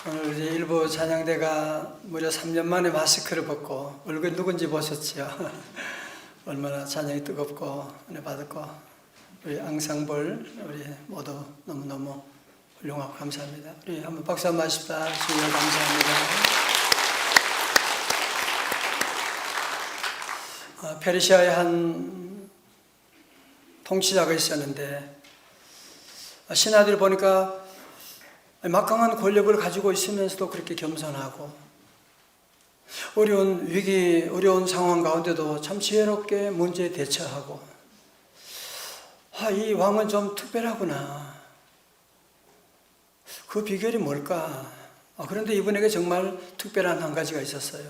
오늘 우리 일부 찬양대가 무려 3년 만에 마스크를 벗고 얼굴 누군지 보셨지요? 얼마나 찬양이 뜨겁고 은혜 받았고 우리 앙상블 우리 모두 너무너무 훌륭하고 감사합니다. 우리 한번 박수 한번 하십시다. 주여 감사합니다. 페르시아의 한 통치자가 있었는데 신하들 보니까 막강한 권력을 가지고 있으면서도 그렇게 겸손하고 어려운 상황 가운데도 참 지혜롭게 문제에 대처하고 이 왕은 좀 특별하구나. 그 비결이 뭘까? 그런데 이분에게 정말 특별한 한 가지가 있었어요.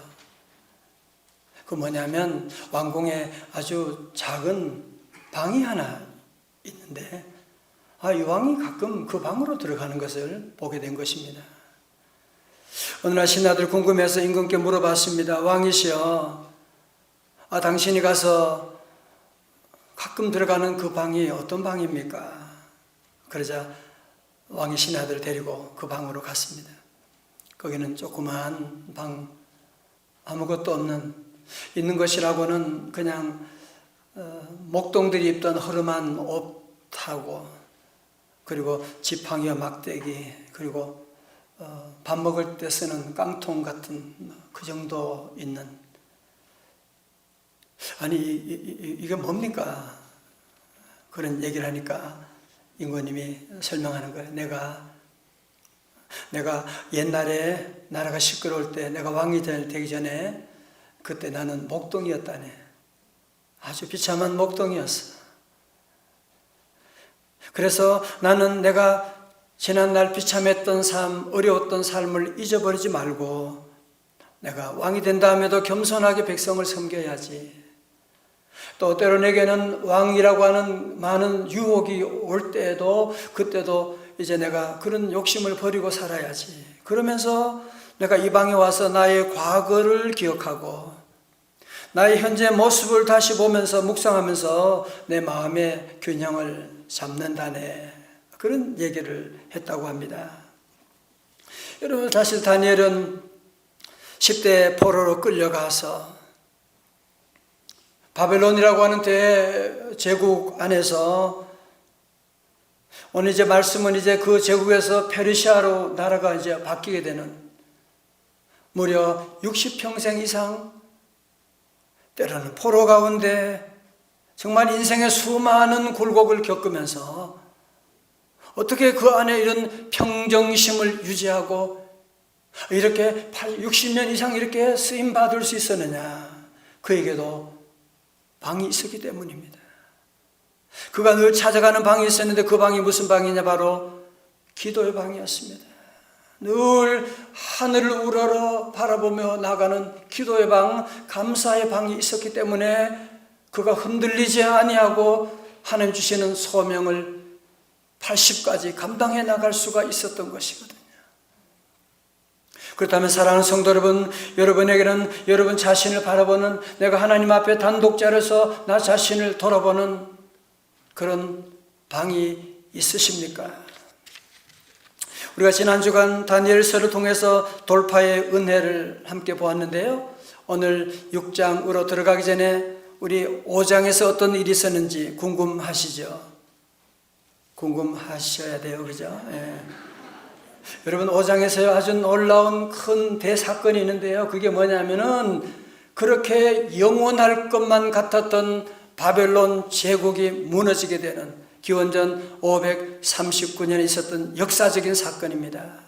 그 뭐냐면 왕궁에 아주 작은 방이 하나 있는데 이 왕이 가끔 그 방으로 들어가는 것을 보게 된 것입니다. 어느 날 신하들 궁금해서 임금께 물어봤습니다. 왕이시여, 당신이 가서 가끔 들어가는 그 방이 어떤 방입니까? 그러자 왕이 신하들을 데리고 그 방으로 갔습니다. 거기는 조그마한 방, 아무것도 있는 것이라고는 그냥 목동들이 입던 허름한 옷하고 그리고 지팡이와 막대기 그리고 밥 먹을 때 쓰는 깡통 같은 그 정도 있는 이게 뭡니까? 그런 얘기를 하니까 임금님이 설명하는 거예요. 내가 옛날에 나라가 시끄러울 때 내가 왕이 되기 전에 그때 나는 목동이었다네. 아주 비참한 목동이었어. 그래서 나는 내가 지난날 비참했던 삶, 어려웠던 삶을 잊어버리지 말고 내가 왕이 된 다음에도 겸손하게 백성을 섬겨야지. 또 때로 내게는 왕이라고 하는 많은 유혹이 올 때에도 그때도 이제 내가 그런 욕심을 버리고 살아야지. 그러면서 내가 이 방에 와서 나의 과거를 기억하고 나의 현재 모습을 다시 보면서 묵상하면서 내 마음의 균형을 잡는다네. 그런 얘기를 했다고 합니다. 여러분, 사실 다니엘은 10대 포로로 끌려가서 바벨론이라고 하는 대제국 안에서 오늘 이제 말씀은 이제 그 제국에서 페르시아로 나라가 이제 바뀌게 되는 무려 60평생 이상 때로는 포로 가운데 정말 인생의 수많은 굴곡을 겪으면서 어떻게 그 안에 이런 평정심을 유지하고 이렇게 60년 이상 이렇게 쓰임받을 수 있었느냐. 그에게도 방이 있었기 때문입니다. 그가 늘 찾아가는 방이 있었는데 그 방이 무슨 방이냐? 바로 기도의 방이었습니다. 늘 하늘을 우러러 바라보며 나가는 기도의 방, 감사의 방이 있었기 때문에 그가 흔들리지 아니하고 하나님 주시는 소명을 80까지 감당해 나갈 수가 있었던 것이거든요. 그렇다면 사랑하는 성도 여러분, 여러분에게는 여러분 자신을 바라보는 내가 하나님 앞에 단독자로서 나 자신을 돌아보는 그런 방이 있으십니까? 우리가 지난 주간 다니엘서를 통해서 돌파의 은혜를 함께 보았는데요. 오늘 6장으로 들어가기 전에 우리 5장에서 어떤 일이 있었는지 궁금하시죠? 궁금하셔야 돼요. 그죠? 예. 여러분 5장에서 아주 놀라운 큰 대사건이 있는데요. 그게 뭐냐면은 그렇게 영원할 것만 같았던 바벨론 제국이 무너지게 되는 기원전 539년에 있었던 역사적인 사건입니다.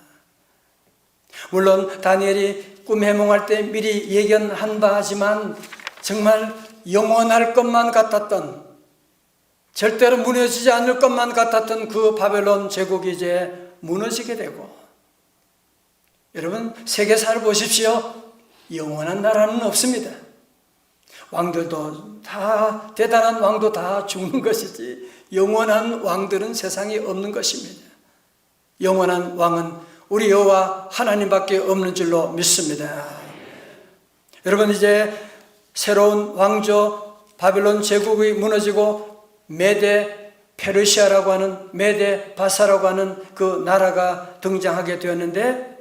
물론 다니엘이 꿈 해몽할 때 미리 예견한 바지만 정말 영원할 것만 같았던 절대로 무너지지 않을 것만 같았던 그 바벨론 제국이 이제 무너지게 되고 여러분 세계사를 보십시오. 영원한 나라는 없습니다. 왕들도 다 대단한 왕도 다 죽는 것이지 영원한 왕들은 세상에 없는 것입니다. 영원한 왕은 우리 여호와 하나님밖에 없는 줄로 믿습니다. 여러분 이제 새로운 왕조 바벨론 제국이 무너지고 메데 페르시아라고 하는 메데 바사라고 하는 그 나라가 등장하게 되었는데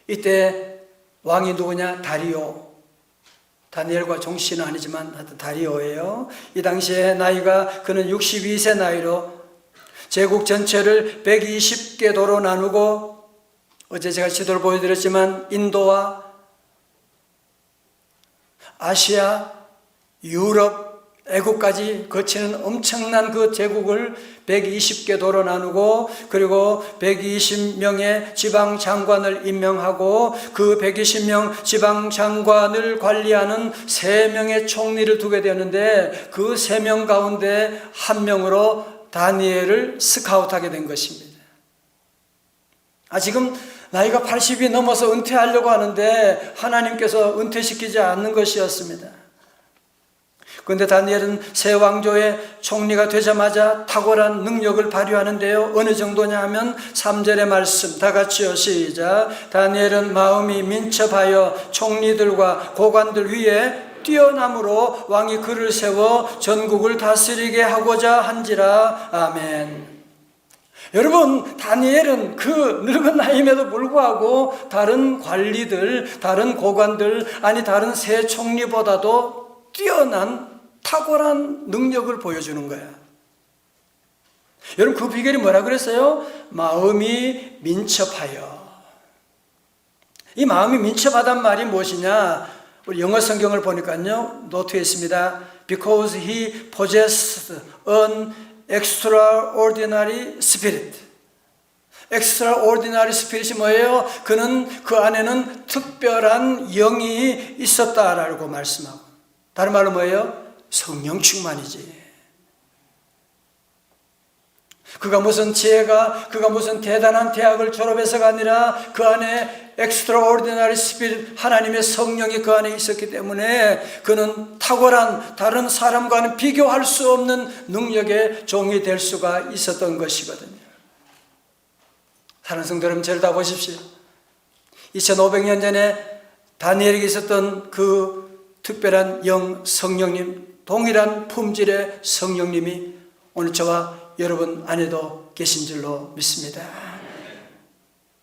이때 왕이 누구냐? 다리오. 다니엘과 종씨는 아니지만 하여튼 다리오예요. 이 당시에 나이가 그는 62세 나이로 제국 전체를 120개 도로 나누고, 어제 제가 지도를 보여드렸지만 인도와 아시아, 유럽, 애국까지 거치는 엄청난 그 제국을 120개 도로 나누고, 그리고 120명의 지방 장관을 임명하고, 그 120명 지방 장관을 관리하는 3명의 총리를 두게 되었는데, 그 3명 가운데 1명으로 다니엘을 스카우트하게 된 것입니다. 지금 나이가 80이 넘어서 은퇴하려고 하는데 하나님께서 은퇴시키지 않는 것이었습니다. 그런데 다니엘은 새 왕조의 총리가 되자마자 탁월한 능력을 발휘하는데요. 어느 정도냐 하면 3절의 말씀 다 같이요, 시작. 다니엘은 마음이 민첩하여 총리들과 고관들 위에 뛰어남으로 왕이 그를 세워 전국을 다스리게 하고자 한지라. 아멘. 여러분, 다니엘은 그 늙은 나이임에도 불구하고 다른 관리들, 다른 고관들, 다른 새 총리보다도 뛰어난 탁월한 능력을 보여주는 거야. 여러분, 그 비결이 뭐라 그랬어요? 마음이 민첩하여. 이 마음이 민첩하단 말이 무엇이냐? 우리 영어 성경을 보니까요, 노트에 있습니다. Because he possessed an extraordinary spirit. extraordinary spirit이 뭐예요? 그는 그 안에는 특별한 영이 있었다라고 말씀하고, 다른 말로 뭐예요? 성령 충만이지. 그가 무슨 지혜가, 그가 무슨 대단한 대학을 졸업해서가 아니라 그 안에 extraordinary spirit, 하나님의 성령이 그 안에 있었기 때문에 그는 탁월한, 다른 사람과는 비교할 수 없는 능력의 종이 될 수가 있었던 것이거든요. 사랑하는 성도 여러분, 저를 다 보십시오. 2500년 전에 다니엘에게 있었던 그 특별한 영, 성령님, 동일한 품질의 성령님이 오늘 저와 여러분 안에도 계신 줄로 믿습니다.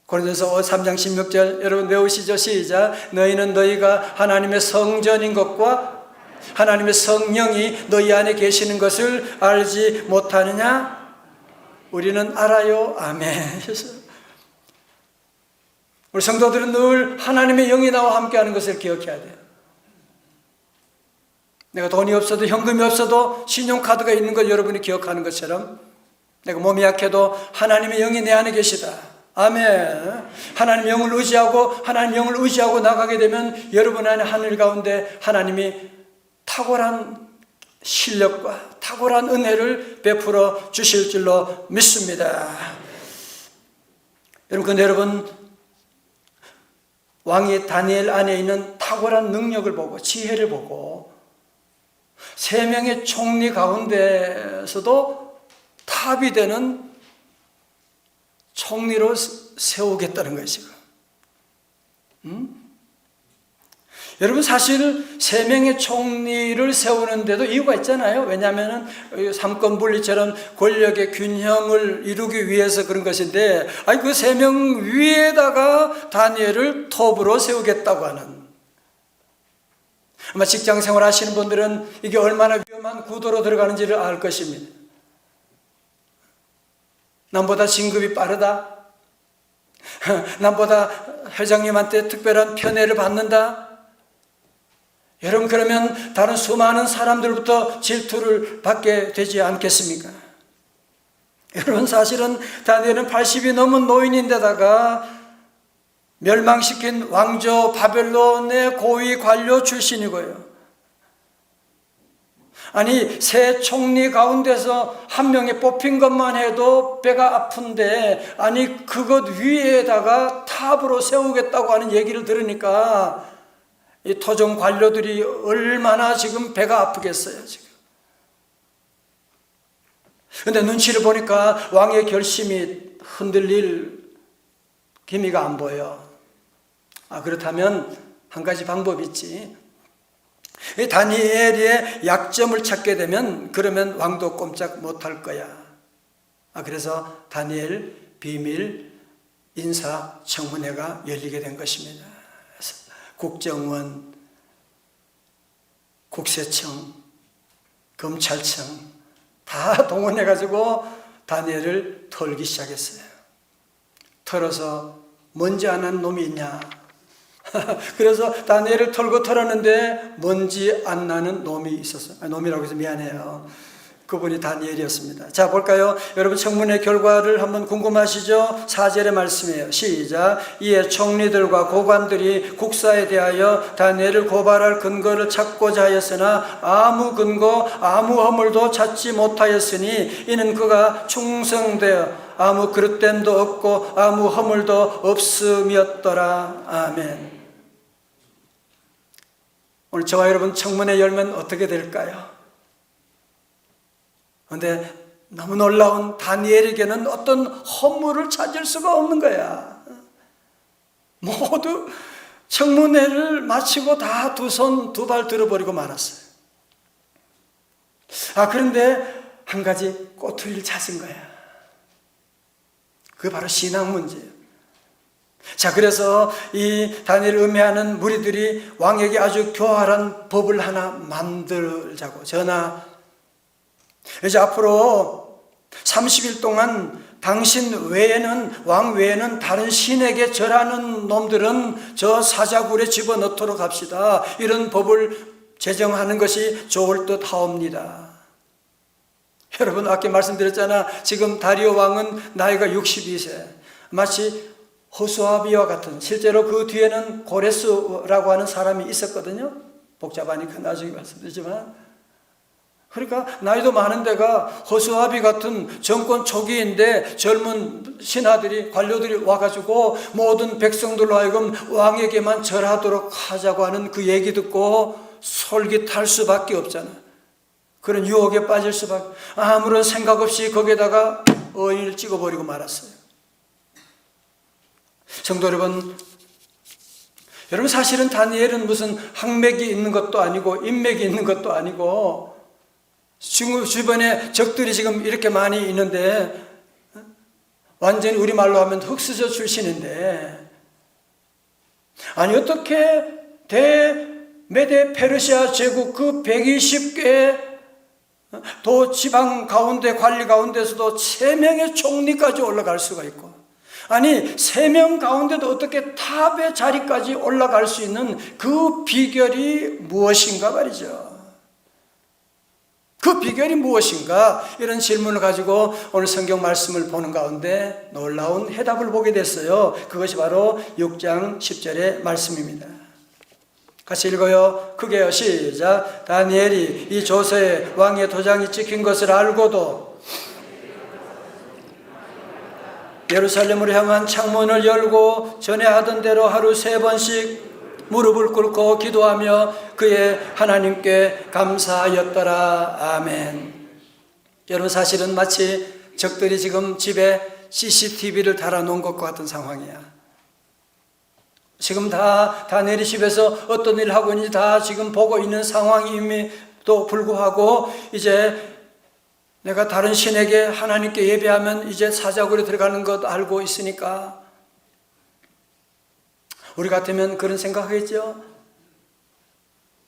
고린도서 3장 16절 여러분 외우시죠? 시작. 너희는 너희가 하나님의 성전인 것과 하나님의 성령이 너희 안에 계시는 것을 알지 못하느냐? 우리는 알아요. 아멘. 우리 성도들은 늘 하나님의 영이 나와 함께하는 것을 기억해야 돼요. 내가 돈이 없어도, 현금이 없어도 신용카드가 있는 걸 여러분이 기억하는 것처럼, 내가 몸이 약해도 하나님의 영이 내 안에 계시다. 아멘. 하나님의 영을 의지하고 나가게 되면 여러분 안에 하늘 가운데 하나님이 탁월한 실력과 탁월한 은혜를 베풀어 주실 줄로 믿습니다. 여러분, 근데 여러분, 왕이 다니엘 안에 있는 탁월한 능력을 보고, 지혜를 보고, 3명의 총리 가운데서도 탑이 되는 총리로 세우겠다는 거예요, 지금. 여러분, 사실 3명의 총리를 세우는데도 이유가 있잖아요. 왜냐하면 삼권 분리처럼 권력의 균형을 이루기 위해서 그런 것인데, 그 3명 위에다가 다니엘을 톱으로 세우겠다고 하는. 아마 직장 생활 하시는 분들은 이게 얼마나 위험한 구도로 들어가는지를 알 것입니다. 남보다 진급이 빠르다. 남보다 회장님한테 특별한 편애를 받는다. 여러분, 그러면 다른 수많은 사람들부터 질투를 받게 되지 않겠습니까? 여러분, 사실은 다니엘은 80이 넘은 노인인데다가 멸망시킨 왕조 바벨론의 고위 관료 출신이고요. 새 총리 가운데서 1명이 뽑힌 것만 해도 배가 아픈데, 그것 위에다가 탑으로 세우겠다고 하는 얘기를 들으니까 이 토종 관료들이 얼마나 지금 배가 아프겠어요, 지금. 근데 눈치를 보니까 왕의 결심이 흔들릴 기미가 안 보여. 그렇다면 한 가지 방법이 있지. 다니엘의 약점을 찾게 되면 그러면 왕도 꼼짝 못할 거야. 그래서 다니엘 비밀 인사청문회가 열리게 된 것입니다. 국정원, 국세청, 검찰청 다 동원해가지고 다니엘을 털기 시작했어요. 털어서 먼지 안 난 놈이 있냐? 그래서 다니엘을 털었는데 먼지 안 나는 놈이 있었어요. 놈이라고 해서 미안해요. 그분이 다니엘이었습니다. 자, 볼까요? 여러분, 청문회 결과를 한번 궁금하시죠? 4절의 말씀이에요. 시작. 이에 총리들과 고관들이 국사에 대하여 다니엘을 고발할 근거를 찾고자 하였으나 아무 근거, 아무 허물도 찾지 못하였으니 이는 그가 충성되어 아무 그릇됨도 없고 아무 허물도 없음이었더라. 아멘. 오늘 저와 여러분 청문회 열면 어떻게 될까요? 그런데 너무 놀라운 다니엘에게는 어떤 허물을 찾을 수가 없는 거야. 모두 청문회를 마치고 다 두 손 두 발 들어버리고 말았어요. 그런데 한 가지 꼬투리를 찾은 거야. 그게 바로 신앙 문제예요. 자, 그래서 이 다니엘을 음해하는 무리들이 왕에게 아주 교활한 법을 하나 만들자고 전하, 이제 앞으로 30일 동안 당신 외에는, 왕 외에는 다른 신에게 절하는 놈들은 저 사자굴에 집어넣도록 합시다. 이런 법을 제정하는 것이 좋을 듯 하옵니다. 여러분, 아까 말씀드렸잖아. 지금 다리오 왕은 나이가 62세. 마치 호수아비와 같은, 실제로 그 뒤에는 고레스라고 하는 사람이 있었거든요. 복잡하니까 나중에 말씀드리지만, 그러니까 나이도 많은 데가 호수아비 같은 정권 초기인데 젊은 신하들이, 관료들이 와가지고 모든 백성들로 하여금 왕에게만 절하도록 하자고 하는 그 얘기 듣고 솔깃할 수밖에 없잖아. 그런 유혹에 빠질 수밖에, 아무런 생각 없이 거기에다가 어인을 찍어버리고 말았어요. 성도 여러분, 사실은 다니엘은 무슨 학맥이 있는 것도 아니고 인맥이 있는 것도 아니고 주변에 적들이 지금 이렇게 많이 있는데 완전히 우리말로 하면 흑수저 출신인데, 아니 어떻게 대메데 페르시아 제국 그 120개 도 지방 가운데, 관리 가운데서도 3명의 총리까지 올라갈 수가 있고, 아니 3명 가운데도 어떻게 탑의 자리까지 올라갈 수 있는 그 비결이 무엇인가 말이죠. 그 비결이 무엇인가? 이런 질문을 가지고 오늘 성경 말씀을 보는 가운데 놀라운 해답을 보게 됐어요. 그것이 바로 6장 10절의 말씀입니다. 같이 읽어요. 크게요. 시작. 다니엘이 이 조서에 왕의 도장이 찍힌 것을 알고도 예루살렘으로 향한 창문을 열고 전에 하던 대로 하루 3번씩 무릎을 꿇고 기도하며 그의 하나님께 감사하였더라. 아멘. 여러분, 사실은 마치 적들이 지금 집에 CCTV를 달아놓은 것과 같은 상황이야. 지금 다 다니엘이 집에서 어떤 일을 하고 있는지 다 지금 보고 있는 상황임에도 불구하고 이제 내가 다른 신에게, 하나님께 예배하면 이제 사자굴에 들어가는 것 알고 있으니까 우리 같으면 그런 생각하겠죠?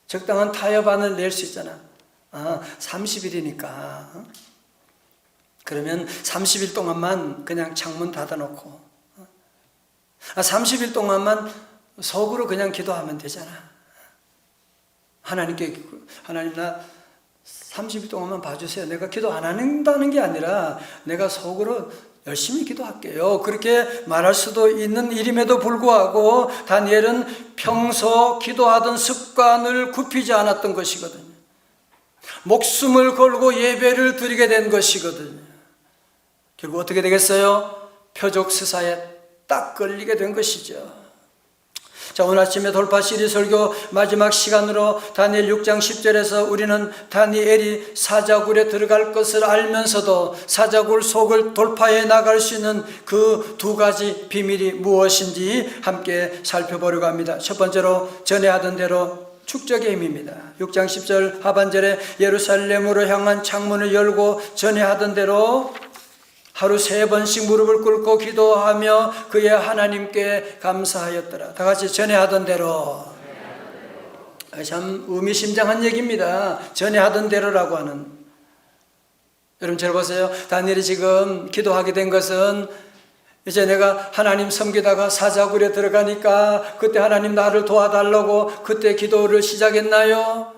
적당한 타협안을 낼 수 있잖아. 30일이니까. 그러면 30일 동안만 그냥 창문 닫아놓고 30일 동안만 속으로 그냥 기도하면 되잖아. 하나님께, 하나님 나 30일 동안만 봐주세요. 내가 기도 안 한다는 게 아니라 내가 속으로 열심히 기도할게요. 그렇게 말할 수도 있는 일임에도 불구하고 다니엘은 평소 기도하던 습관을 굽히지 않았던 것이거든요. 목숨을 걸고 예배를 드리게 된 것이거든요. 결국 어떻게 되겠어요? 표적수사에 딱 걸리게 된 것이죠. 자, 오늘 아침에 돌파 시리 설교 마지막 시간으로 다니엘 6장 10절에서 우리는 다니엘이 사자굴에 들어갈 것을 알면서도 사자굴 속을 돌파해 나갈 수 있는 그 2가지 비밀이 무엇인지 함께 살펴보려고 합니다. 첫 번째로 전에 하던 대로 축적의 힘입니다. 6장 10절 하반절에 예루살렘으로 향한 창문을 열고 전에 하던 대로 하루 3번씩 무릎을 꿇고 기도하며 그의 하나님께 감사하였더라. 다 같이 전에 하던 대로. 참 의미심장한 얘기입니다. 전에 하던 대로라고 하는. 여러분 잘 보세요. 다니엘이 지금 기도하게 된 것은 이제 내가 하나님 섬기다가 사자굴에 들어가니까 그때 하나님 나를 도와달라고 그때 기도를 시작했나요?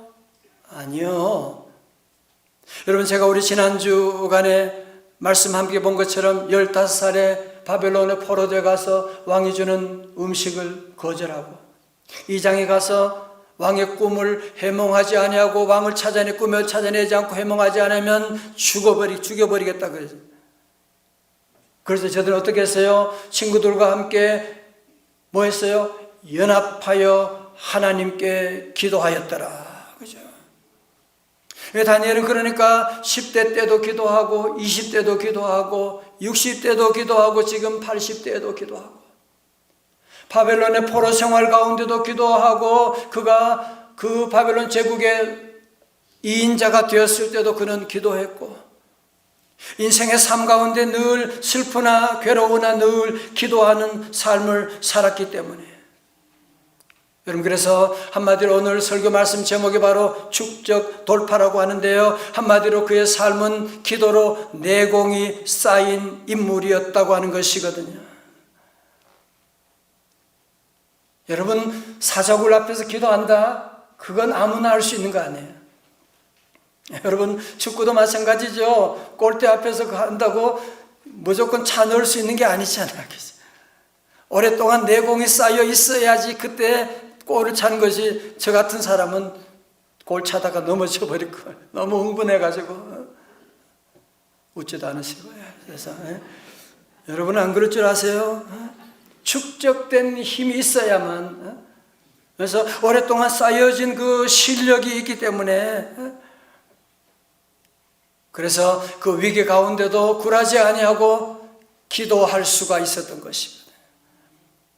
아니요. 여러분 제가 우리 지난주간에 말씀 함께 본 것처럼 15살에 바벨론에 포로되어 가서 왕이 주는 음식을 거절하고 2장에 가서 왕의 꿈을 해몽하지 아니하고 왕을 꿈을 찾아내지 않고 해몽하지 않으면 죽여버리겠다 그랬어요. 그래서 저들은 어떻게 했어요? 친구들과 함께 뭐 했어요? 연합하여 하나님께 기도하였더라. 그죠? 다니엘은 그러니까 10대 때도 기도하고 20대도 기도하고 60대도 기도하고 지금 80대에도 기도하고 바벨론의 포로 생활 가운데도 기도하고 그가 그 바벨론 제국의 2인자가 되었을 때도 그는 기도했고 인생의 삶 가운데 늘 슬프나 괴로우나 늘 기도하는 삶을 살았기 때문에 여러분 그래서 한마디로 오늘 설교 말씀 제목이 바로 축적 돌파라고 하는데요. 한마디로 그의 삶은 기도로 내공이 쌓인 인물이었다고 하는 것이거든요. 여러분 사자굴 앞에서 기도한다? 그건 아무나 할 수 있는 거 아니에요. 여러분 축구도 마찬가지죠. 골대 앞에서 한다고 무조건 차 넣을 수 있는 게 아니잖아요. 오랫동안 내공이 쌓여 있어야지 그때 골을 차는 것이 저 같은 사람은 골 차다가 넘어져 버릴 거예요. 너무 흥분해가지고 웃지도 않으시고요. 그래서 여러분은 안 그럴 줄 아세요? 축적된 힘이 있어야만 그래서 오랫동안 쌓여진 그 실력이 있기 때문에 그래서 그 위기 가운데도 굴하지 아니하고 기도할 수가 있었던 것입니다.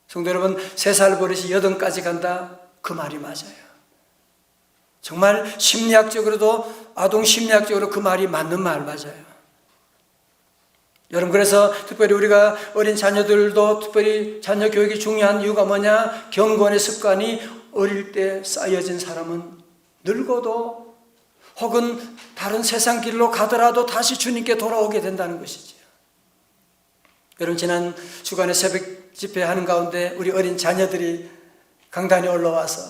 성도 여러분 3살 버릇이 8까지 간다 그 말이 맞아요. 정말 심리학적으로도 아동 심리학적으로 그 말이 맞는 말 맞아요. 여러분 그래서 특별히 우리가 어린 자녀들도 특별히 자녀 교육이 중요한 이유가 뭐냐? 경건의 습관이 어릴 때 쌓여진 사람은 늙어도 혹은 다른 세상 길로 가더라도 다시 주님께 돌아오게 된다는 것이지요. 여러분 지난 주간에 새벽 집회하는 가운데 우리 어린 자녀들이 강단에 올라와서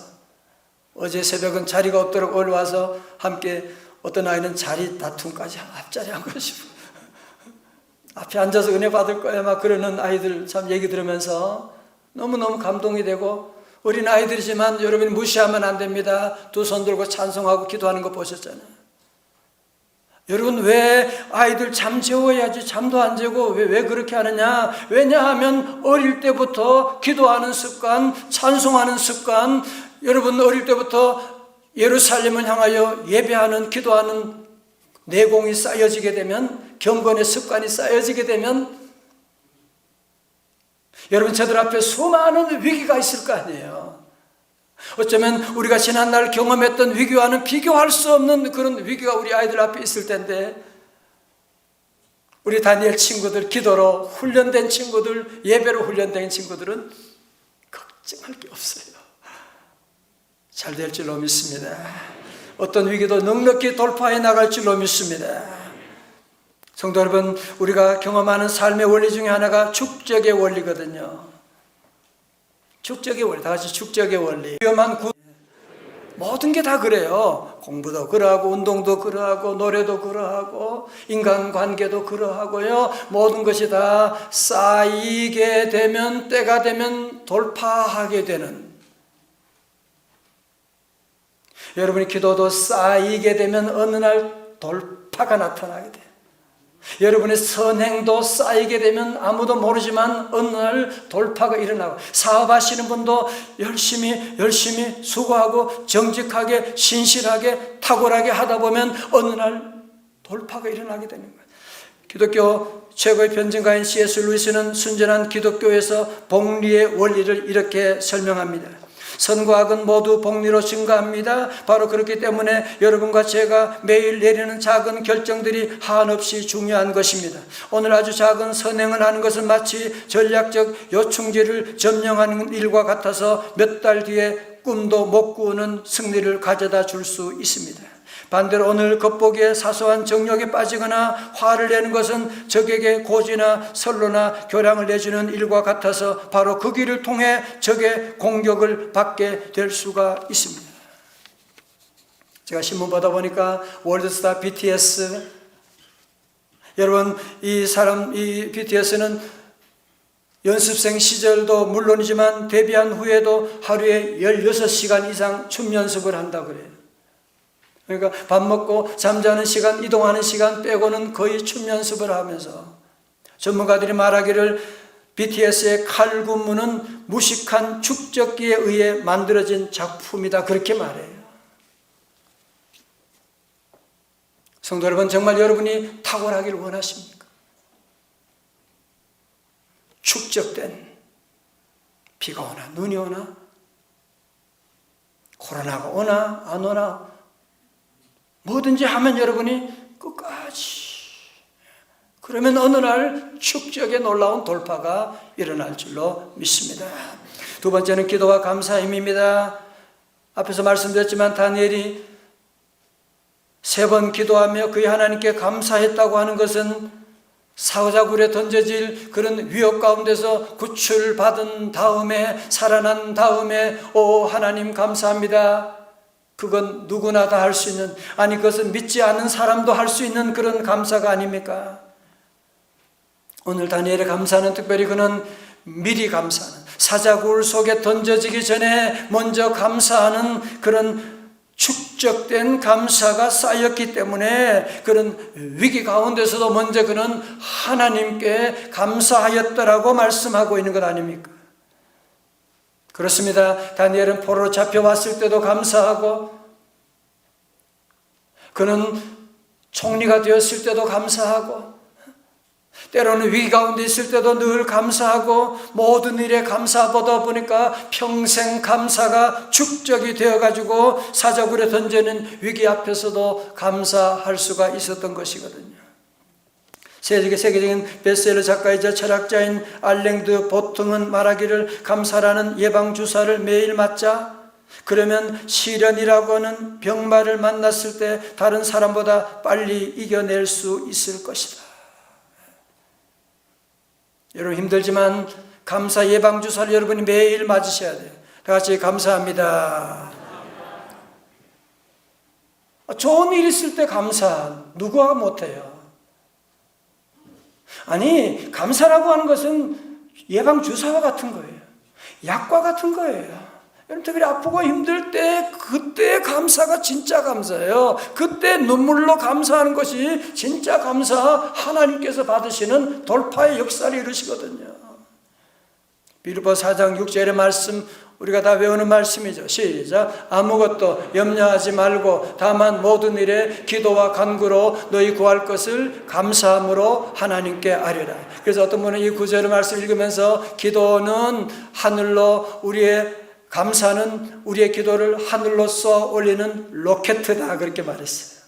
어제 새벽은 자리가 없도록 올라와서 함께 어떤 아이는 자리 다툼까지 앞자리 한 것이고 앞에 앉아서 은혜 받을 거야 막 그러는 아이들 참 얘기 들으면서 너무너무 감동이 되고 어린 아이들이지만 여러분이 무시하면 안 됩니다. 2손 들고 찬송하고 기도하는 거 보셨잖아요. 여러분 왜 아이들 잠 재워야지 잠도 안 재고 왜 그렇게 하느냐? 왜냐하면 어릴 때부터 기도하는 습관, 찬송하는 습관, 여러분 어릴 때부터 예루살렘을 향하여 예배하는 기도하는 내공이 쌓여지게 되면 경건의 습관이 쌓여지게 되면 여러분 저들 앞에 수많은 위기가 있을 거 아니에요. 어쩌면 우리가 지난날 경험했던 위기와는 비교할 수 없는 그런 위기가 우리 아이들 앞에 있을 텐데 우리 다니엘 친구들 기도로 훈련된 친구들 예배로 훈련된 친구들은 걱정할 게 없어요. 잘 될 줄로 믿습니다. 어떤 위기도 넉넉히 돌파해 나갈 줄로 믿습니다. 성도 여러분 우리가 경험하는 삶의 원리 중에 하나가 축적의 원리거든요. 축적의 원리, 다 같이 축적의 원리. 위험한 모든 게 다 그래요. 공부도 그러하고 운동도 그러하고 노래도 그러하고 인간관계도 그러하고요. 모든 것이 다 쌓이게 되면 때가 되면 돌파하게 되는 여러분의 기도도 쌓이게 되면 어느 날 돌파가 나타나게 돼요. 여러분의 선행도 쌓이게 되면 아무도 모르지만 어느 날 돌파가 일어나고 사업하시는 분도 열심히 수고하고 정직하게 신실하게 탁월하게 하다 보면 어느 날 돌파가 일어나게 되는 거예요. 기독교 최고의 변증가인 C.S. 루이스는 순전한 기독교에서 복리의 원리를 이렇게 설명합니다. 선과 악은 모두 복리로 증가합니다. 바로 그렇기 때문에 여러분과 제가 매일 내리는 작은 결정들이 한없이 중요한 것입니다. 오늘 아주 작은 선행을 하는 것은 마치 전략적 요충지를 점령하는 일과 같아서 몇 달 뒤에 꿈도 못 꾸는 승리를 가져다 줄 수 있습니다. 반대로 오늘 겉보기에 사소한 정욕에 빠지거나 화를 내는 것은 적에게 고지나 선로나 교량을 내주는 일과 같아서 바로 그 길을 통해 적의 공격을 받게 될 수가 있습니다. 제가 신문 보다 보니까 월드스타 BTS, 여러분 이 BTS는 연습생 시절도 물론이지만 데뷔한 후에도 하루에 16시간 이상 춤 연습을 한다고 그래요. 그러니까 밥 먹고 잠자는 시간, 이동하는 시간 빼고는 거의 춤 연습을 하면서, 전문가들이 말하기를 BTS의 칼군무는 무식한 축적기에 의해 만들어진 작품이다, 그렇게 말해요. 성도 여러분, 정말 여러분이 탁월하기를 원하십니까? 축적된 비가 오나 눈이 오나 코로나가 오나 안 오나 뭐든지 하면 여러분이 끝까지, 그러면 어느 날 축적의 놀라운 돌파가 일어날 줄로 믿습니다. 두 번째는 기도와 감사의 힘입니다. 앞에서 말씀드렸지만 다니엘이 3번 기도하며 그의 하나님께 감사했다고 하는 것은 사자굴에 던져질 그런 위협 가운데서 구출받은 다음에, 살아난 다음에 오 하나님 감사합니다, 그건 누구나 다 할 수 있는, 아니 그것은 믿지 않는 사람도 할 수 있는 그런 감사가 아닙니까? 오늘 다니엘의 감사는 특별히 그는 미리 감사하는, 사자굴 속에 던져지기 전에 먼저 감사하는 그런 축적된 감사가 쌓였기 때문에 그런 위기 가운데서도 먼저 그는 하나님께 감사하였더라고 말씀하고 있는 것 아닙니까? 그렇습니다. 다니엘은 포로로 잡혀왔을 때도 감사하고, 그는 총리가 되었을 때도 감사하고, 때로는 위기 가운데 있을 때도 늘 감사하고, 모든 일에 감사하다 보니까 평생 감사가 축적이 되어가지고 사자굴에 던지는 위기 앞에서도 감사할 수가 있었던 것이거든요. 세계적인 베스트셀러 작가이자 철학자인 알랭드 보통은 말하기를, 감사라는 예방주사를 매일 맞자 그러면 시련이라고 하는 병마를 만났을 때 다른 사람보다 빨리 이겨낼 수 있을 것이다. 여러분 힘들지만 감사 예방주사를 여러분이 매일 맞으셔야 돼요. 다 같이 감사합니다. 좋은 일 있을 때 감사 누구가 못해요? 아니, 감사라고 하는 것은 예방주사와 같은 거예요. 약과 같은 거예요. 여러분 특별히 아프고 힘들 때 그때 감사가 진짜 감사예요. 그때 눈물로 감사하는 것이 진짜 감사, 하나님께서 받으시는 돌파의 역사를 이루시거든요. 빌립보 4장 6절의 말씀 우리가 다 외우는 말씀이죠. 시작. 아무것도 염려하지 말고 다만 모든 일에 기도와 간구로 너희 구할 것을 감사함으로 하나님께 아뢰라. 그래서 어떤 분은 이 구절의 말씀 읽으면서 기도는 하늘로, 감사는 우리의 기도를 하늘로 쏘아 올리는 로켓이다, 그렇게 말했어요.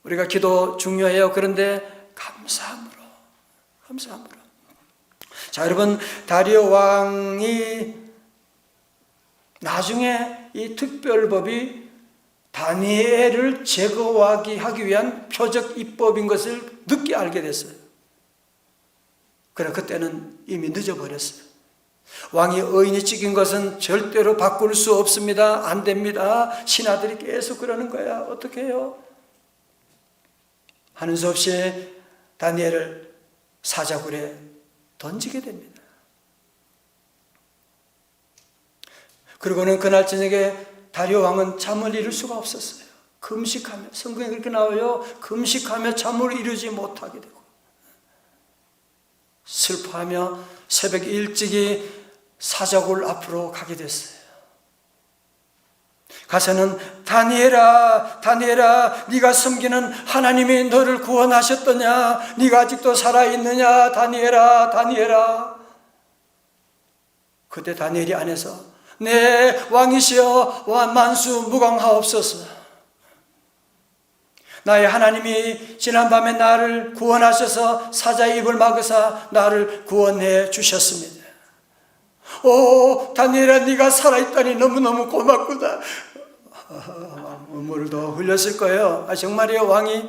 우리가 기도 중요해요. 그런데 감사함으로. 자, 여러분, 다리오 왕이 나중에 이 특별법이 다니엘을 제거하기 위한 표적 입법인 것을 늦게 알게 됐어요. 그러나 그때는 이미 늦어버렸어요. 왕이 의인이 찍힌 것은 절대로 바꿀 수 없습니다. 안 됩니다. 신하들이 계속 그러는 거야. 어떻게 해요? 하는 수 없이 다니엘을 사자굴에 던지게 됩니다. 그리고는 그날 저녁에 다리오 왕은 잠을 이룰 수가 없었어요. 금식하며, 성경에 그렇게 나와요. 금식하며 잠을 이루지 못하게 되고 슬퍼하며 새벽 일찍이 사자굴 앞으로 가게 됐어요. 가서는 다니엘아, 네가 섬기는 하나님이 너를 구원하셨더냐? 네가 아직도 살아있느냐? 다니엘아. 그때 다니엘이 안에서 내 왕이시여 만수 무강하옵소서. 나의 하나님이 지난밤에 나를 구원하셔서 사자의 입을 막으사 나를 구원해 주셨습니다. 오 다니엘아, 네가 살아있다니 너무너무 고맙구나. 눈물을 더 흘렸을 거예요. 정말이요. 왕이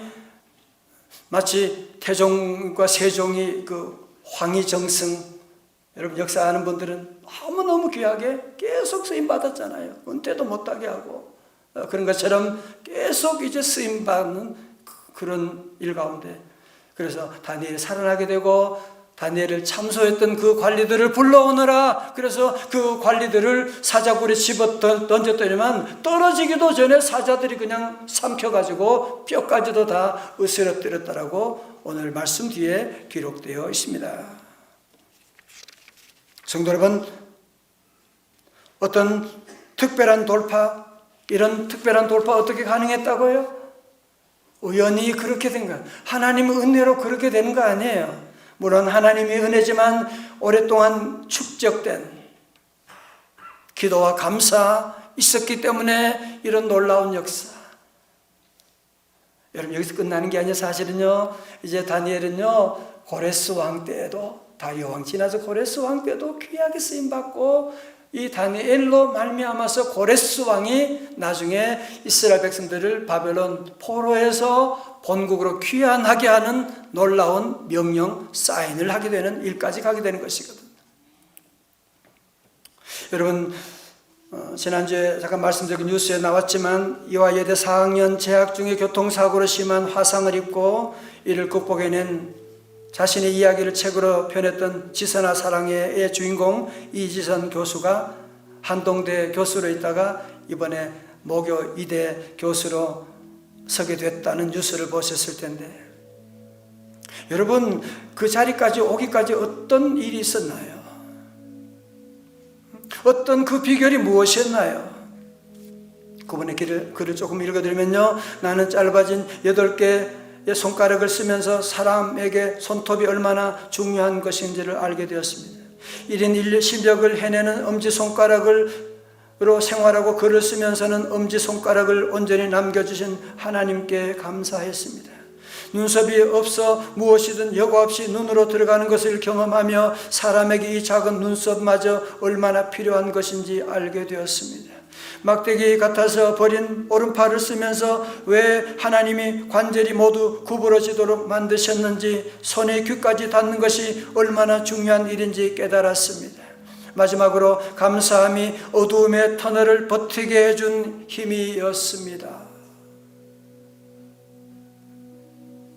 마치 태종과 세종이 그 황희정승, 여러분 역사 아는 분들은 너무너무 귀하게 계속 쓰임 받았잖아요. 은퇴도 못하게 하고 그런 것처럼 계속 이제 쓰임 받는 그런 일 가운데, 그래서 다니엘이 살아나게 되고 다니엘을 참소했던 그 관리들을 불러오느라, 그래서 그 관리들을 사자굴에 집어 던졌더니만 떨어지기도 전에 사자들이 그냥 삼켜가지고 뼈까지도 다 으스러뜨렸다라고 오늘 말씀 뒤에 기록되어 있습니다. 성도 여러분, 어떤 특별한 돌파, 이런 특별한 돌파 어떻게 가능했다고요? 우연히 그렇게 된 거예요. 하나님의 은혜로 그렇게 되는 거 아니에요. 물론 하나님의 은혜지만 오랫동안 축적된 기도와 감사 있었기 때문에 이런 놀라운 역사. 여러분 여기서 끝나는 게 아니라 사실은요, 이제 다니엘은요 고레스 왕 때에도, 다리오 왕 지나서 고레스 왕 때도 귀하게 쓰임받고, 이 다니엘로 말미암아서 고레스 왕이 나중에 이스라엘 백성들을 바벨론 포로에서 본국으로 귀환하게 하는 놀라운 명령 사인을 하게 되는 일까지 가게 되는 것이거든요. 여러분 지난주에 잠깐 말씀드린 뉴스에 나왔지만 이화 예대 4학년 재학 중에 교통사고로 심한 화상을 입고 이를 극복해낸 자신의 이야기를 책으로 펴냈던 지선아 사랑해의 주인공 이지선 교수가 한동대 교수로 있다가 이번에 모교 이대 교수로 서게 됐다는 뉴스를 보셨을 텐데, 여러분 그 자리까지 오기까지 어떤 일이 있었나요? 어떤 그 비결이 무엇이었나요? 그분의 글을 조금 읽어드리면요, 나는 짧아진 8개의 손가락을 쓰면서 사람에게 손톱이 얼마나 중요한 것인지를 알게 되었습니다. 1인 1력 실력을 해내는 엄지손가락으로 생활하고 글을 쓰면서는 엄지손가락을 온전히 남겨주신 하나님께 감사했습니다. 눈썹이 없어 무엇이든 여과 없이 눈으로 들어가는 것을 경험하며 사람에게 이 작은 눈썹마저 얼마나 필요한 것인지 알게 되었습니다. 막대기 같아서 버린 오른팔을 쓰면서 왜 하나님이 관절이 모두 구부러지도록 만드셨는지, 손에 귀까지 닿는 것이 얼마나 중요한 일인지 깨달았습니다. 마지막으로 감사함이 어두움의 터널을 버티게 해준 힘이었습니다.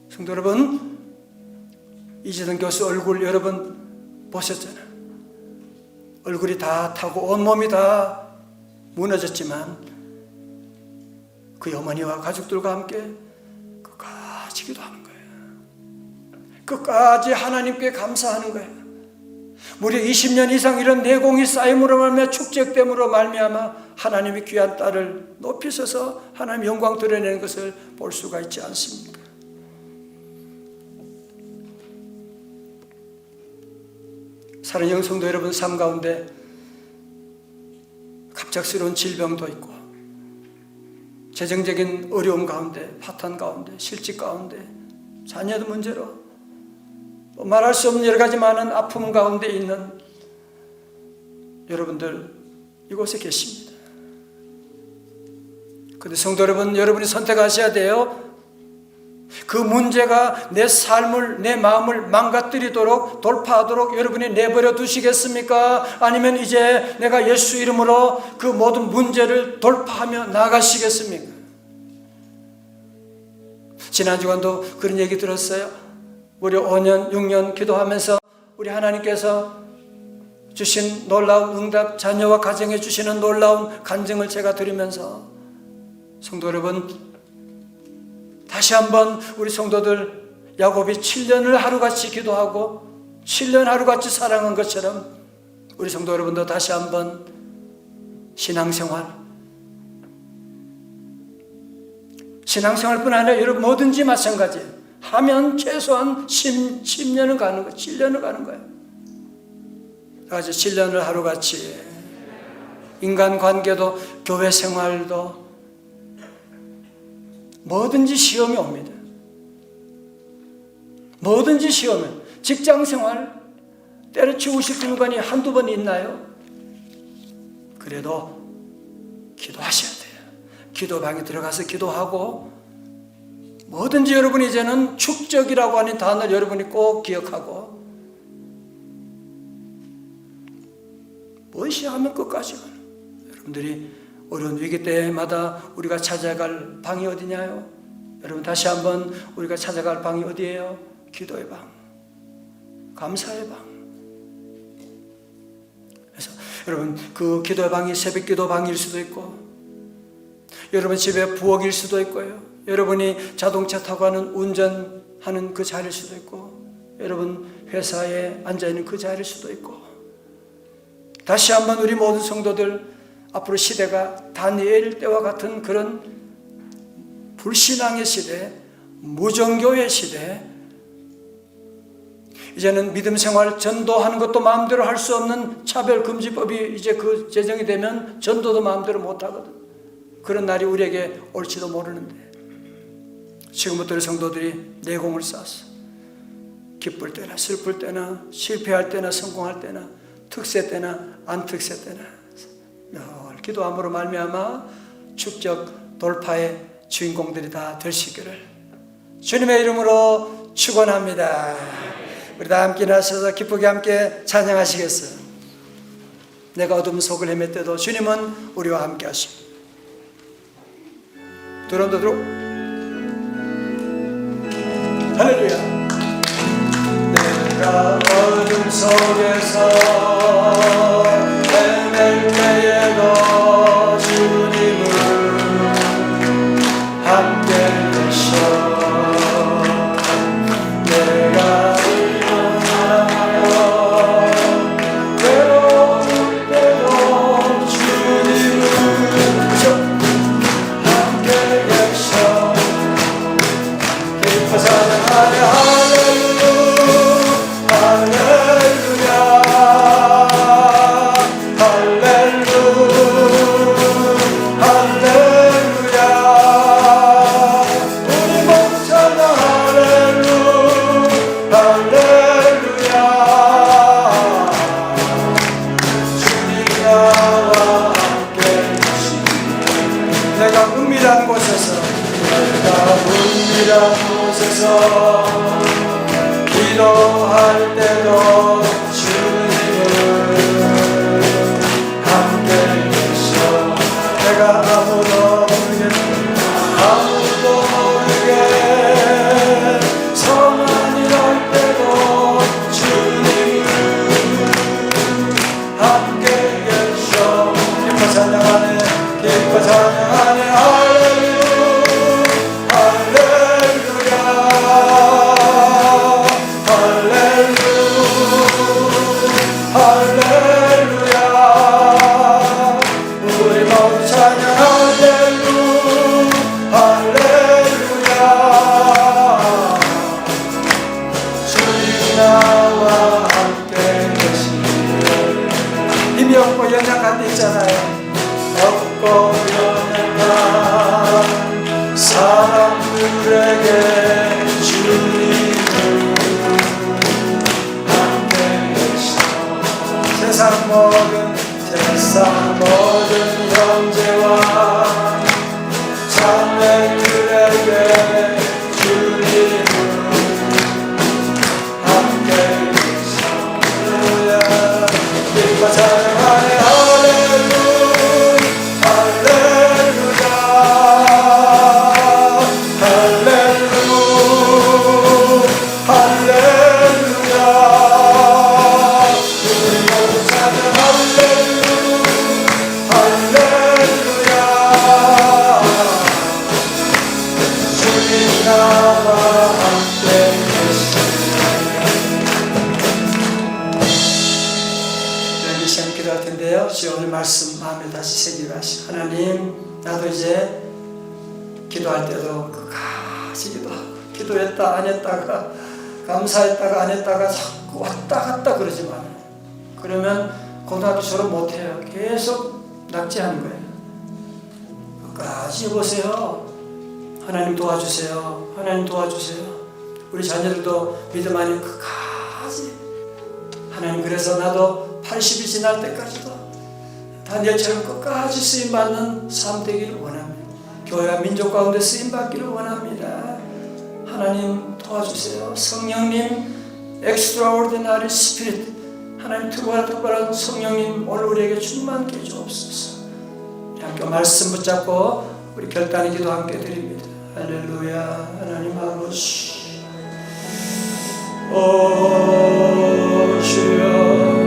성도 여러분, 이지선 교수 얼굴 여러분 보셨잖아요. 얼굴이 다 타고 온몸이 다 무너졌지만 그 어머니와 가족들과 함께 끝까지 기도하는 거예요. 끝까지 하나님께 감사하는 거예요. 무려 20년 이상 이런 내공이 쌓임으로 말미암아 축적됨으로 말미암아 하나님의 귀한 딸을 높이셔서 하나님 영광 드러내는 것을 볼 수가 있지 않습니까? 사랑하는 성도 여러분, 삶 가운데 갑작스러운 질병도 있고 재정적인 어려움 가운데, 파탄 가운데, 실직 가운데, 자녀의 문제로 말할 수 없는 여러 가지 많은 아픔 가운데 있는 여러분들 이곳에 계십니다. 그런데 성도 여러분, 여러분이 선택하셔야 돼요. 그 문제가 내 삶을, 내 마음을 망가뜨리도록, 돌파하도록 여러분이 내버려 두시겠습니까? 아니면 이제 내가 예수 이름으로 그 모든 문제를 돌파하며 나가시겠습니까? 지난 주간도 그런 얘기 들었어요. 무려 5년, 6년 기도하면서 우리 하나님께서 주신 놀라운 응답, 자녀와 가정에 주시는 놀라운 간증을 제가 들으면서 성도 여러분, 다시 한번 우리 성도들 야곱이 7년을 하루같이 기도하고 7년 하루같이 사랑한 것처럼 우리 성도 여러분도 다시 한번 신앙생활뿐 아니라 여러분 뭐든지 마찬가지예요. 하면 최소한 10년은 가는 거예요. 7년은 가는 거예요. 아주 7년을 하루같이 인간관계도 교회 생활도 뭐든지 시험이 옵니다. 뭐든지 시험에 직장생활 때려치우고 싶은 순간이 한두 번 있나요? 그래도 기도하셔야 돼요. 기도방에 들어가서 기도하고 뭐든지 여러분이 이제는 축적이라고 하는 단어를 여러분이 꼭 기억하고 무엇이 하면 끝까지 가는 여러분들이 어려운 위기 때마다 우리가 찾아갈 방이 어디냐요? 여러분 다시 한번 우리가 찾아갈 방이 어디예요? 기도의 방, 감사의 방. 그래서 여러분 그 기도의 방이 새벽 기도 방일 수도 있고 여러분 집에 부엌일 수도 있고요. 여러분이 자동차 타고 가는 운전하는 그 자리일 수도 있고 여러분 회사에 앉아있는 그 자리일 수도 있고 다시 한번 우리 모든 성도들 앞으로 시대가 다니엘 때와 같은 그런 불신앙의 시대, 무종교의 시대, 이제는 믿음 생활 전도하는 것도 마음대로 할 수 없는 차별금지법이 이제 그 제정이 되면 전도도 마음대로 못하거든. 그런 날이 우리에게 올지도 모르는데 지금부터 우리 성도들이 내공을 쌓았어. 기쁠 때나 슬플 때나 실패할 때나 성공할 때나 특세 때나 안 특세 때나 늘 기도함으로 말미암아 축적 돌파의 주인공들이 다 될 수 있기를 주님의 이름으로 축원합니다. 우리 다 함께 나서서 기쁘게 함께 찬양하시겠어요? 내가 어둠 속을 헤맬 때도 주님은 우리와 함께 하십니다. 두런도 들어 할렐루야. 내가 어둠 속에서 헤맬 때에도 주님은 함께 계셔. 내가 일어나며 외로울 때도 주님은 함께 계셔. 기뻐 찬양하며 기도할 때도 주님은 함께 계셔. 내가 아무도 모르게 성안이 날 때도 주님은 함께 계셔. 기뻐 찬양하네, 기뻐 찬양하네. 세상 모든 형제와 자매들에게 주님은 함께 계셔. 할렐루야. 기뻐 찬양하네. 오늘 말씀 마음에 다시 새기고 하시고 하나님, 나도 이제 기도할 때도 끝까지 기도하고 기도했다 안 했다가 감사했다가 안 했다가 자꾸 왔다 갔다 그러지 말아요. 그러면 고등학교 졸업 못해요. 계속 낙제하는 거예요. 끝까지 해보세요. 하나님 도와주세요. 하나님 도와주세요. 우리 자녀들도 믿음 안에 끝까지. 하나님, 그래서 나도 80이 지날 때까지도 다니엘처럼 끝까지 쓰임받는 삶 되기를 원합니다. 교회와 민족 가운데 쓰임받기를 원합니다. 하나님 도와주세요. 성령님, extraordinary spirit, 하나님 특별한 성령님 오늘 우리에게 충만케 해주옵소서. 함께 말씀 붙잡고 우리 결단의 기도 함께 드립니다. 할렐루야. 하나님 아버지, 오 주여,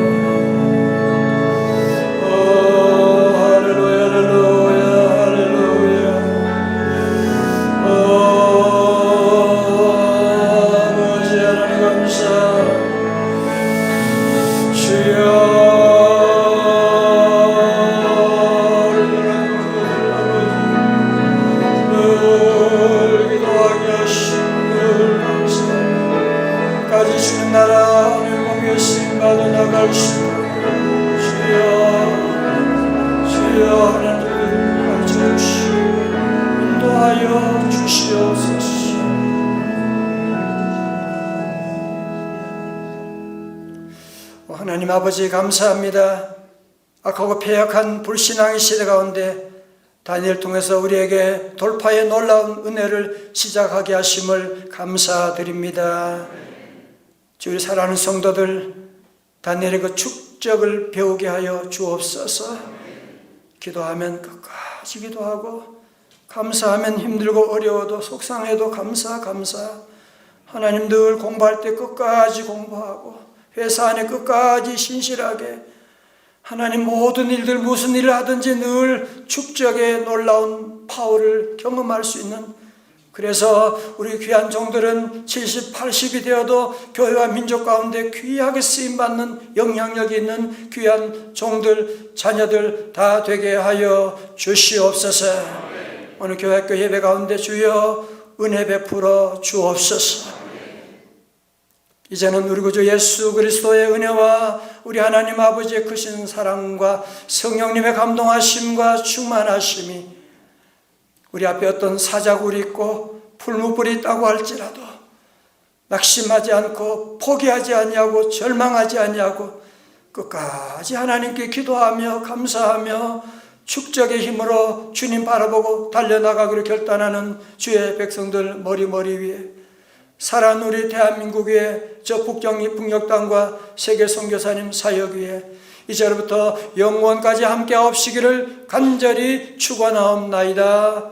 하나님 아버지 감사합니다. 악하고 패역한 불신앙의 시대 가운데 다니엘 통해서 우리에게 돌파의 놀라운 은혜를 시작하게 하심을 감사드립니다. 주의 사랑하는 성도들, 다니엘의 그 축적을 배우게 하여 주옵소서. 기도하면 끝까지 기도하고, 감사하면 힘들고 어려워도 속상해도 감사. 하나님 늘 공부할 때 끝까지 공부하고, 회사 안에 끝까지 신실하게, 하나님 모든 일들 무슨 일을 하든지 늘 축적의 놀라운 파워를 경험할 수 있는, 그래서 우리 귀한 종들은 70, 80이 되어도 교회와 민족 가운데 귀하게 쓰임받는 영향력이 있는 귀한 종들, 자녀들 다 되게 하여 주시옵소서. 오늘 교회학교 예배 가운데 주여 은혜 베풀어 주옵소서. 이제는 우리 구주 예수 그리스도의 은혜와 우리 하나님 아버지의 크신 사랑과 성령님의 감동하심과 충만하심이 우리 앞에 어떤 사자굴이 있고 풀무불이 있다고 할지라도 낙심하지 않고 포기하지 아니하고 절망하지 아니하고 끝까지 하나님께 기도하며 감사하며 축적의 힘으로 주님 바라보고 달려나가기로 결단하는 주의 백성들 머리 위에, 사랑하는 우리 대한민국의 저 북녘 땅과 세계 선교사님 사역 위에 이제부터 영원까지 함께 하옵시기를 간절히 축원하옵나이다.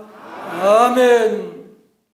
아멘.